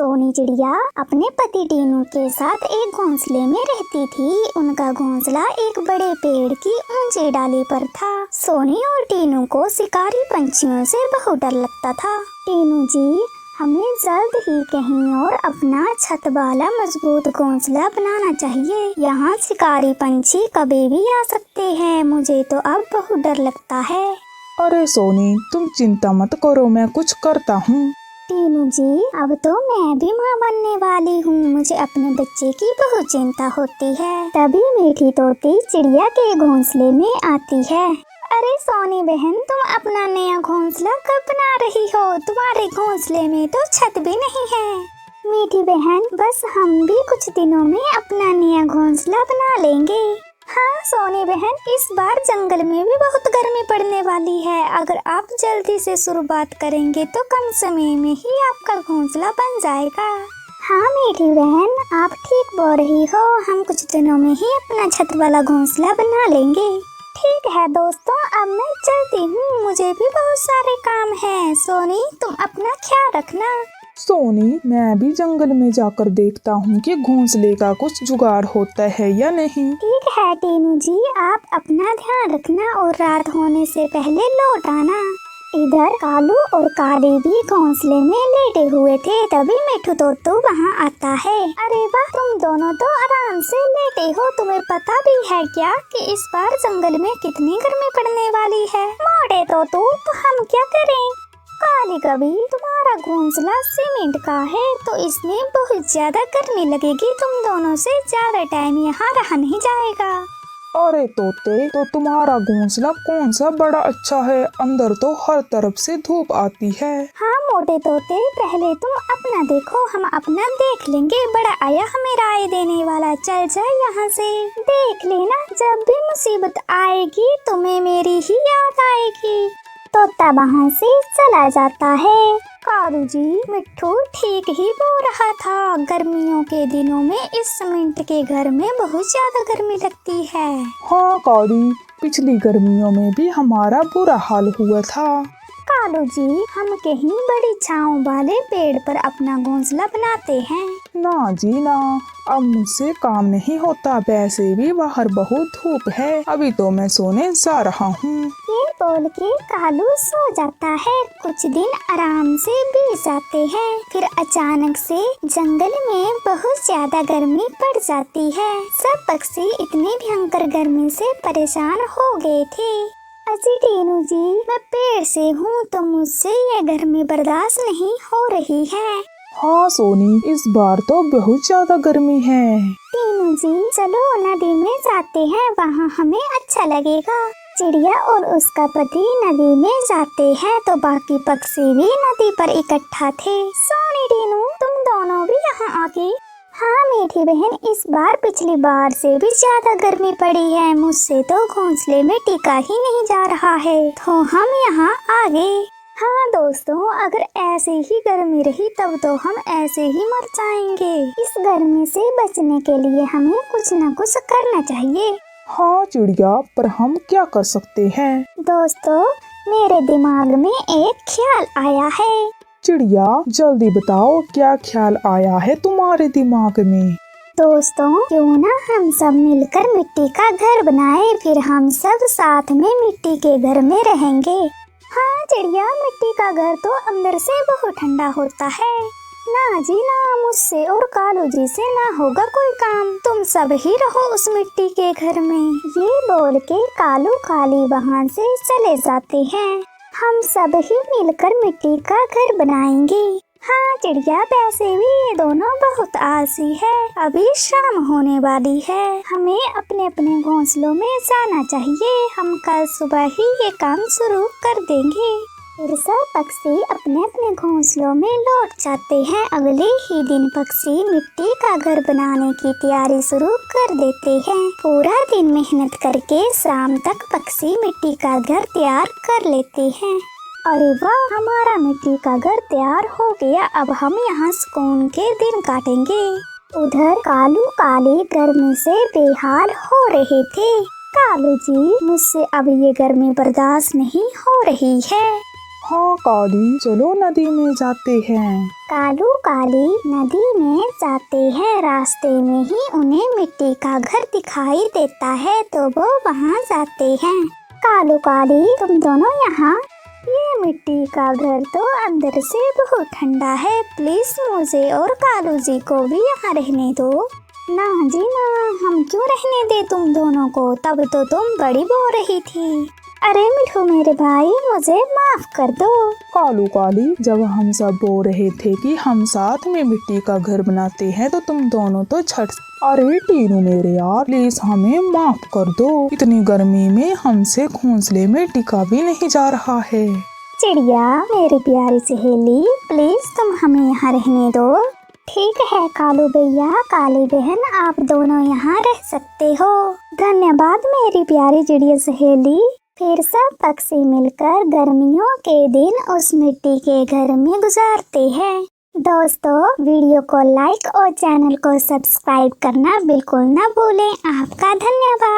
सोनी चिड़िया अपने पति टीनू के साथ एक घोंसले में रहती थी। उनका घोंसला एक बड़े पेड़ की ऊंची डाली पर था। सोनी और टीनू को शिकारी पंछियों से बहुत डर लगता था। टीनू जी, हमें जल्द ही कहीं और अपना छत वाला मजबूत घोंसला बनाना चाहिए। यहाँ शिकारी पंछी कभी भी आ सकते हैं। मुझे तो अब बहुत डर लगता है। अरे सोनी, तुम चिंता मत करो, मैं कुछ करता हूँ। टीनू जी, अब तो मैं भी माँ बनने वाली हूँ। मुझे अपने बच्चे की बहुत चिंता होती है। तभी मीठी तोती चिड़िया के घोंसले में आती है। अरे सोनी बहन, तुम अपना नया घोंसला कब बना रही हो? तुम्हारे घोंसले में तो छत भी नहीं है। मीठी बहन, बस हम भी कुछ दिनों में अपना नया घोंसला बना लेंगे। हाँ सोनी बहन, इस बार जंगल में भी बहुत गर्मी पड़ने वाली है। अगर आप जल्दी से शुरुआत करेंगे तो कम समय में ही आपका घोंसला बन जाएगा। हाँ मीठी बहन, आप ठीक बोल रही हो। हम कुछ दिनों में ही अपना छत वाला घोंसला बना लेंगे। ठीक है दोस्तों, अब मैं चलती हूँ। मुझे भी बहुत सारे काम हैं। सोनी, तुम अपना ख्याल रखना। सोनी, मैं भी जंगल में जाकर देखता हूँ कि घोंसले का कुछ जुगाड़ होता है या नहीं। ठीक है टीनू जी, आप अपना ध्यान रखना और रात होने से पहले लौट आना। इधर कालू और काली भी घोंसले में लेटे हुए थे। तभी मिठू तोतू वहाँ आता है। अरे वाह, तुम दोनों तो आराम से लेटे हो। तुम्हें पता भी है क्या कि इस बार जंगल में कितनी गर्मी पड़ने वाली है? मोटे तोतू, तो हम क्या करें? काली कभी, तुम्हारा घोंसला सीमेंट का है तो इसमें बहुत ज्यादा गर्मी लगेगी। तुम दोनों से ज्यादा टाइम यहाँ रहा नहीं जाएगा। अरे तोते, तो तुम्हारा घोंसला कौन सा बड़ा अच्छा है। अंदर तो हर तरफ से धूप आती है। हाँ मोटे तोते, पहले तुम अपना देखो, हम अपना देख लेंगे। बड़ा आया हमें राय देने वाला। चल जाए यहाँ से। देख लेना, जब भी मुसीबत आएगी तुम्हें मेरी ही याद आएगी। तोता वहाँ से चला जाता है। कालू जी, मिट्ठू ठीक ही बोल रहा था। गर्मियों के दिनों में इस सीमेंट के घर में बहुत ज्यादा गर्मी लगती है। हाँ काली, पिछली गर्मियों में भी हमारा बुरा हाल हुआ था। कालू जी, हम कहीं बड़ी छांव वाले पेड़ पर अपना घोंसला बनाते हैं। ना जी ना, अब मुझसे काम नहीं होता। वैसे भी बाहर बहुत धूप है। अभी तो मैं सोने जा रहा हूँ। ये बोल के कालू सो जाता है। कुछ दिन आराम से बीत जाते हैं। फिर अचानक से जंगल में बहुत ज्यादा गर्मी पड़ जाती है। सब पक्षी इतनी भयंकर गर्मी से परेशान हो गए थे। अजी टीनू जी, मैं पेड़ से हूँ तो मुझसे ये गर्मी बर्दाश्त नहीं हो रही है। हाँ सोनी, इस बार तो बहुत ज्यादा गर्मी है। टीनू जी, चलो नदी में जाते हैं, वहाँ हमें अच्छा लगेगा। चिड़िया और उसका पति नदी में जाते हैं तो बाकी पक्षी भी नदी पर इकट्ठा थे। सोनी टीनू, तुम दोनों भी यहाँ आके। हाँ मीठी बहन, इस बार पिछली बार से भी ज्यादा गर्मी पड़ी है। मुझसे तो घोंसले में टिका ही नहीं जा रहा है, तो हम यहाँ आ गए। हाँ दोस्तों, अगर ऐसे ही गर्मी रही तब तो हम ऐसे ही मर जाएंगे। इस गर्मी से बचने के लिए हमें कुछ न कुछ करना चाहिए। हाँ चिड़िया, पर हम क्या कर सकते हैं? दोस्तों, मेरे दिमाग में एक ख्याल आया है। चिड़िया, जल्दी बताओ, क्या ख्याल आया है तुम्हारे दिमाग में? दोस्तों, क्यों ना हम सब मिलकर मिट्टी का घर बनाए। फिर हम सब साथ में मिट्टी के घर में रहेंगे। हाँ चिड़िया, मिट्टी का घर तो अंदर से बहुत ठंडा होता है। ना जी ना, मुझसे और कालू जी से ना होगा कोई काम। तुम सब ही रहो उस मिट्टी के घर में। ये बोल के कालू काली वहाँ से चले जाते हैं। हम सब ही मिलकर मिट्टी का घर बनाएंगे। हाँ चिड़िया, वैसे भी ये दोनों बहुत आलसी है। अभी शाम होने वाली है, हमें अपने अपने घोंसलों में जाना चाहिए। हम कल सुबह ही ये काम शुरू कर देंगे। फिर सब पक्षी अपने अपने घोंसलों में लौट जाते हैं। अगले ही दिन पक्षी मिट्टी का घर बनाने की तैयारी शुरू कर देते हैं। पूरा दिन मेहनत करके शाम तक पक्षी मिट्टी का घर तैयार कर लेते हैं। अरे वाह, हमारा मिट्टी का घर तैयार हो गया। अब हम यहाँ सुकून के दिन काटेंगे। उधर कालू काली गर्मी से बेहाल हो रहे थे। कालू जी, मुझसे अब ये गर्मी बर्दाश्त नहीं हो रही है। हाँ काली, चलो नदी में जाते हैं। कालू काली नदी में जाते हैं। रास्ते में ही उन्हें मिट्टी का घर दिखाई देता है तो वो वहाँ जाते हैं। कालू काली, तुम दोनों यहाँ? ये मिट्टी का घर तो अंदर से बहुत ठंडा है, प्लीज मुझे और कालू जी को भी यहाँ रहने दो। ना जी ना, हम क्यों रहने दे तुम दोनों को, तब तो तुम बड़ी बो रही थी। अरे मिठू मेरे भाई, मुझे माफ कर दो। कालू काली, जब हम सब बोल रहे थे कि हम साथ में मिट्टी का घर बनाते हैं तो तुम दोनों तो छट। अरे टीनू मेरे यार, प्लीज हमें माफ कर दो, इतनी गर्मी में हमसे घोंसले में टिका भी नहीं जा रहा है। चिड़िया मेरी प्यारी सहेली, प्लीज तुम हमें यहाँ रहने दो। ठीक है कालू भैया, काली बहन, आप दोनों यहाँ रह सकते हो। धन्यवाद मेरी प्यारी चिड़िया सहेली। फिर सब पक्षी मिलकर गर्मियों के दिन उस मिट्टी के घर में गुजारते हैं। दोस्तों, वीडियो को लाइक और चैनल को सब्सक्राइब करना बिल्कुल ना भूलें। आपका धन्यवाद।